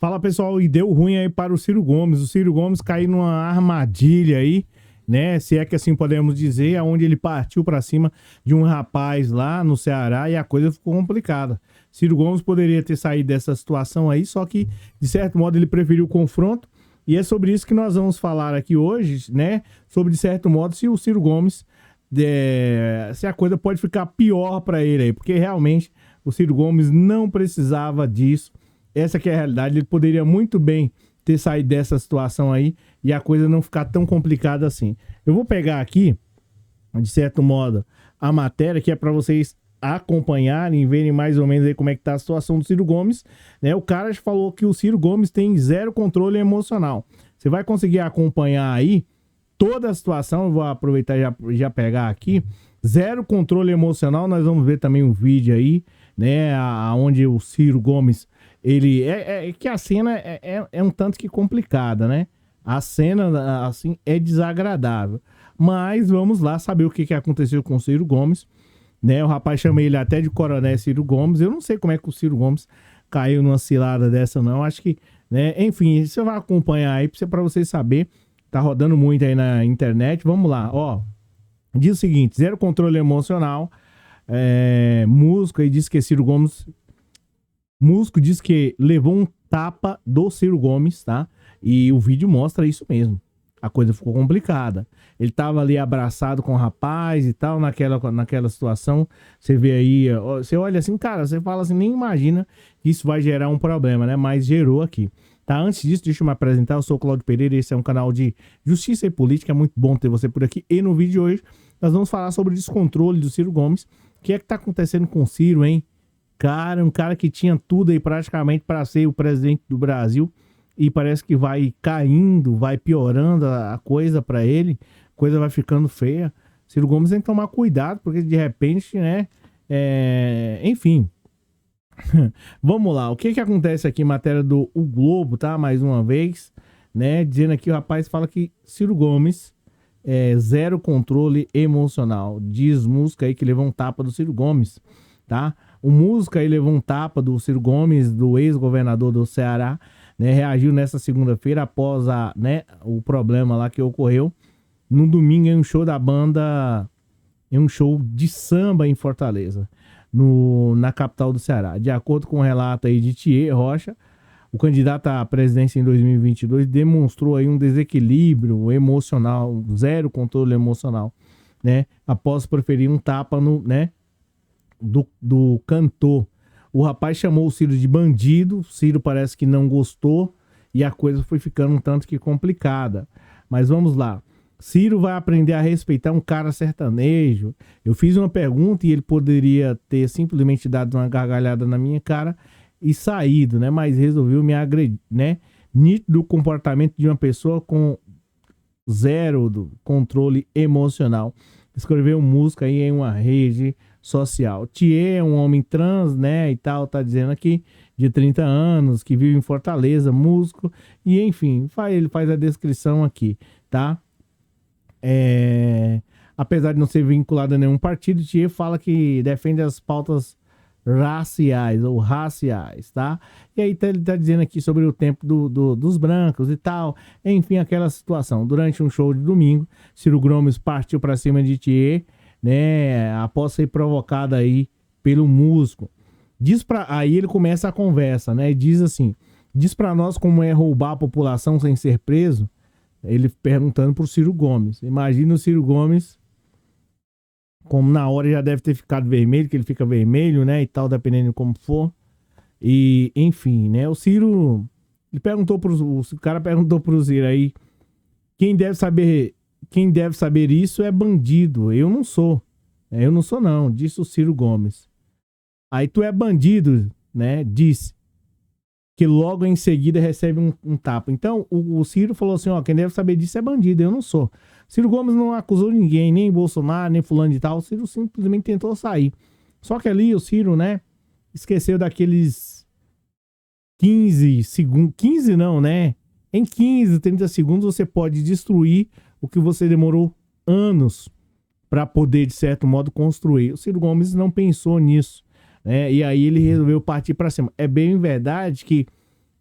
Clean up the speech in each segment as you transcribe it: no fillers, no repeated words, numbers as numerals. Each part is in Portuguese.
Fala pessoal, e deu ruim aí para o Ciro Gomes. O Ciro Gomes caiu numa armadilha aí, né? Se é que assim podemos dizer, aonde ele partiu para cima de um rapaz lá no Ceará e a coisa ficou complicada. Ciro Gomes poderia ter saído dessa situação aí, só que de certo modo ele preferiu o confronto. E é sobre isso que nós vamos falar aqui hoje, né? Sobre de certo modo se o Ciro Gomes, se a coisa pode ficar pior para ele aí, porque realmente o Ciro Gomes não precisava disso. Essa que é a realidade, ele poderia muito bem ter saído dessa situação aí e a coisa não ficar tão complicada assim. Eu vou pegar aqui, de certo modo, a matéria que é para vocês acompanharem e verem mais ou menos aí como é que tá a situação do Ciro Gomes, né? O cara falou que o Ciro Gomes tem zero controle emocional. Você vai conseguir acompanhar aí toda a situação, eu vou aproveitar e já pegar aqui, zero controle emocional, nós vamos ver também um vídeo aí, né, onde o Ciro Gomes, ele, que a cena é um tanto que complicada, né, a cena, assim, é desagradável, mas vamos lá saber o que aconteceu com o Ciro Gomes, né, o rapaz chama ele até de Coronel Ciro Gomes, eu não sei como é que o Ciro Gomes caiu numa cilada dessa não, acho que, né, enfim, você vai acompanhar aí para você saber. Tá rodando muito aí na internet. Vamos lá, ó. Diz o seguinte: zero controle emocional. Músico aí diz que Ciro Gomes. Músico diz que levou um tapa do Ciro Gomes, tá? E o vídeo mostra isso mesmo. A coisa ficou complicada. Ele tava ali abraçado com o rapaz e tal, naquela situação. Você vê aí, ó, você olha assim, cara, você fala assim, nem imagina que isso vai gerar um problema, né? Mas gerou aqui. Tá, antes disso, deixa eu me apresentar, eu sou o Cláudio Pereira, esse é um canal de justiça e política, é muito bom ter você por aqui. E no vídeo de hoje, nós vamos falar sobre o descontrole do Ciro Gomes. O que é que tá acontecendo com o Ciro, hein? Cara, um cara que tinha tudo aí praticamente para ser o presidente do Brasil e parece que vai caindo, vai piorando a coisa para ele, a coisa vai ficando feia. Ciro Gomes tem que tomar cuidado, porque de repente, né, enfim... Vamos lá, o que acontece aqui, matéria do O Globo, tá? Mais uma vez, né? Dizendo aqui, o rapaz fala que Ciro Gomes zero controle emocional. Diz música aí que levou um tapa do Ciro Gomes, tá? O música aí levou um tapa do Ciro Gomes, do ex-governador do Ceará, né? Reagiu nessa segunda-feira após o problema lá que ocorreu no domingo em um show da banda, em um show de samba em Fortaleza. Na capital do Ceará. De acordo com o relato aí de Thier Rocha, o candidato à presidência em 2022 demonstrou aí um desequilíbrio emocional, zero controle emocional, né? Após preferir um tapa do cantor. O rapaz chamou o Ciro de bandido, o Ciro parece que não gostou e a coisa foi ficando um tanto que complicada. Mas vamos lá. Ciro vai aprender a respeitar um cara sertanejo. Eu fiz uma pergunta e ele poderia ter simplesmente dado uma gargalhada na minha cara e saído, né? Mas resolveu me agredir, né? Nítido comportamento de uma pessoa com zero do controle emocional. Escreveu música aí em uma rede social. Thier é um homem trans, né? E tal, tá dizendo aqui, de 30 anos, que vive em Fortaleza, músico. E enfim, ele faz a descrição aqui, tá? Apesar de não ser vinculado a nenhum partido, Thier fala que defende as pautas raciais ou raciais, tá? E aí ele tá dizendo aqui sobre o tempo dos brancos e tal, enfim, aquela situação. Durante um show de domingo, Ciro Gomes partiu para cima de Thier, né? Após ser provocado aí pelo músico. Aí ele começa a conversa, né? E diz assim: diz para nós como é roubar a população sem ser preso. Ele perguntando pro Ciro Gomes. Imagina o Ciro Gomes, como na hora já deve ter ficado vermelho, que ele fica vermelho, né, e tal, dependendo de como for. E, enfim, né, o Ciro, o cara perguntou pro Ciro aí, quem deve saber isso é bandido, eu não sou não, disse o Ciro Gomes. Aí tu é bandido, né, disse. Que logo em seguida recebe um tapa. Então, o Ciro falou assim, ó, quem deve saber disso é bandido, eu não sou. Ciro Gomes não acusou ninguém, nem Bolsonaro, nem fulano de tal, o Ciro simplesmente tentou sair. Só que ali o Ciro, né, esqueceu daqueles 15 segundos, 15 não, né? Em 15, 30 segundos você pode destruir o que você demorou anos para poder, de certo modo, construir. O Ciro Gomes não pensou nisso. E aí ele resolveu partir para cima. É bem verdade que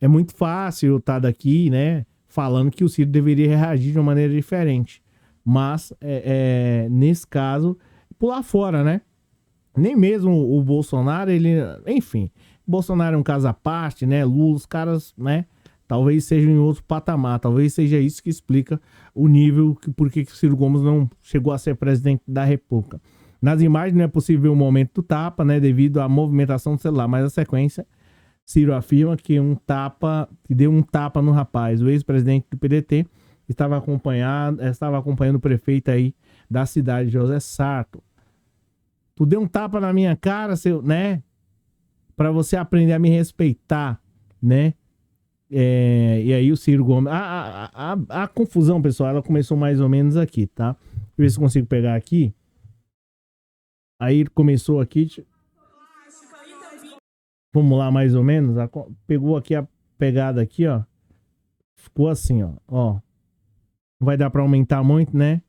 é muito fácil eu estar daqui, né, falando que o Ciro deveria reagir de uma maneira diferente. Mas, nesse caso, pular fora, né? Nem mesmo o Bolsonaro, ele... Enfim, Bolsonaro é um caso à parte, né? Lula, os caras, né? Talvez sejam em outro patamar. Talvez seja isso que explica o nível, por que o Ciro Gomes não chegou a ser presidente da República. Nas imagens não é possível ver o momento do tapa, né? Devido à movimentação do celular. Mas a sequência, Ciro afirma que deu um tapa no rapaz. O ex-presidente do PDT estava acompanhando o prefeito aí da cidade, José Sarto. Tu deu um tapa na minha cara, né? Pra você aprender a me respeitar, né? E aí o Ciro Gomes... A confusão, pessoal, ela começou mais ou menos aqui, tá? Deixa eu ver se eu consigo pegar aqui. Aí começou aqui... Vamos lá, mais ou menos. Pegou aqui a pegada aqui, ó. Ficou assim, ó. Não vai dar pra aumentar muito, né?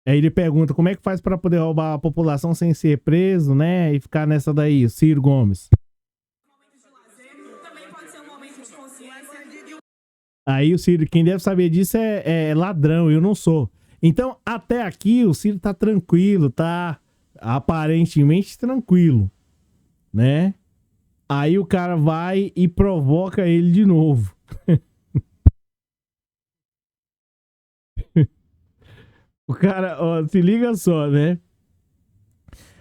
Aí ele pergunta como é que faz pra poder roubar a população sem ser preso, né? E ficar nessa daí, Ciro Gomes. Aí o Ciro, quem deve saber disso é ladrão, eu não sou. Então, até aqui o Ciro tá tranquilo, tá aparentemente tranquilo, né? Aí o cara vai e provoca ele de novo. O cara, ó, se liga só, né?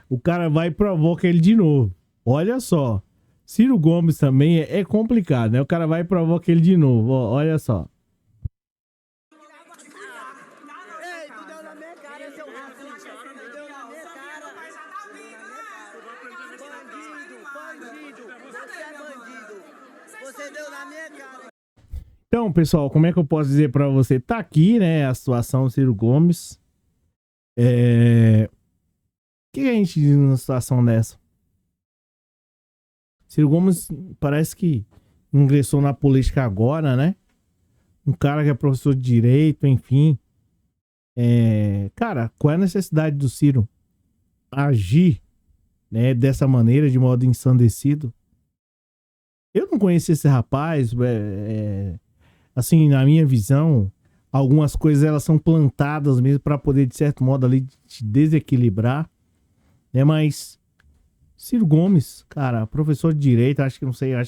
O cara vai e provoca ele de novo. Olha só. Ciro Gomes também é complicado, né? O cara vai e provoca ele de novo. Ó, olha só. Então, pessoal, como é que eu posso dizer pra você? Tá aqui, né, a situação do Ciro Gomes. O que a gente diz numa situação dessa? Ciro Gomes parece que ingressou na política agora, né? Um cara que é professor de direito, enfim. Cara, qual é a necessidade do Ciro agir, né, dessa maneira, de modo ensandecido? Eu não conheci esse rapaz, assim, na minha visão, algumas coisas elas são plantadas mesmo para poder, de certo modo, ali te desequilibrar, né? Mas Ciro Gomes, cara, professor de direito, acho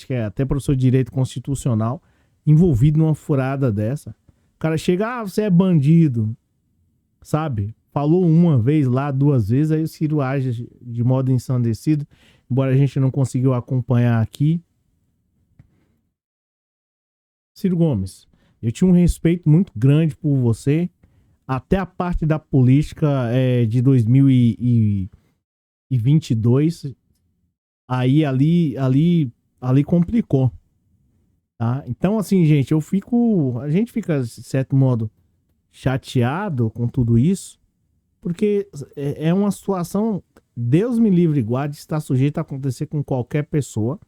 que é até professor de direito constitucional, envolvido numa furada dessa. O cara chega, você é bandido, sabe? Falou uma vez lá, 2 vezes, aí o Ciro age de modo ensandecido, embora a gente não conseguiu acompanhar aqui. Ciro Gomes, eu tinha um respeito muito grande por você, até a parte da política de 2022, aí ali complicou, tá? Então, assim, gente, a gente fica, de certo modo, chateado com tudo isso, porque é uma situação, Deus me livre e guarde, está sujeito a acontecer com qualquer pessoa.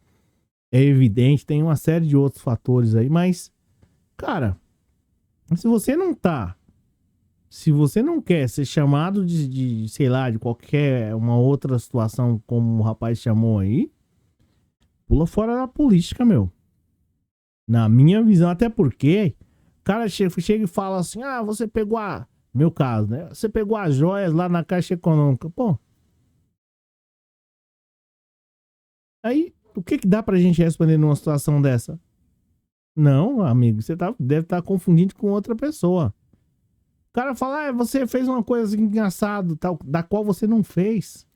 É evidente, tem uma série de outros fatores aí, mas, cara, se você não quer ser chamado de sei lá, de qualquer uma outra situação como o rapaz chamou aí, pula fora da política, meu. Na minha visão, até porque o cara chega e fala assim, você pegou meu caso, né? Você pegou as joias lá na Caixa Econômica, pô. Aí, o que dá pra gente responder numa situação dessa? Não, amigo, você deve estar confundindo com outra pessoa. O cara fala, você fez uma coisa engraçada, da qual você não fez.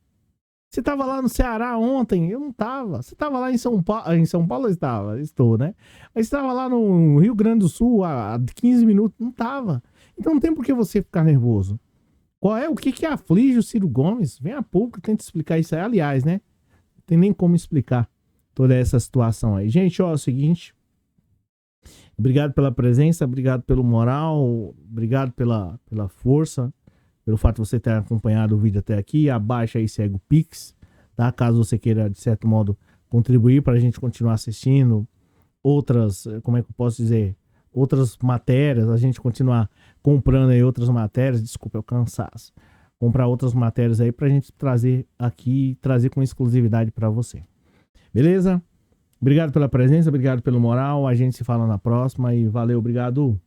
Você tava lá no Ceará ontem, eu não tava. Você tava lá em São Paulo eu estou, né? Mas você tava lá no Rio Grande do Sul há 15 minutos, não tava. Então não tem por que você ficar nervoso. O que aflige o Ciro Gomes? Vem a público, tenta explicar isso aí. Aliás, né? Não tem nem como explicar toda essa situação aí. Gente, ó, é o seguinte. Obrigado pela presença, obrigado pelo moral, obrigado pela força, pelo fato de você ter acompanhado o vídeo até aqui. Abaixo aí segue o Pix, tá? Caso você queira, de certo modo, contribuir para a gente continuar assistindo outras, como é que eu posso dizer, outras matérias, a gente continuar comprando aí outras matérias, desculpa, eu cansaço. Comprar outras matérias aí pra gente trazer aqui, trazer com exclusividade para você. Beleza? Obrigado pela presença, obrigado pelo moral. A gente se fala na próxima e valeu, obrigado.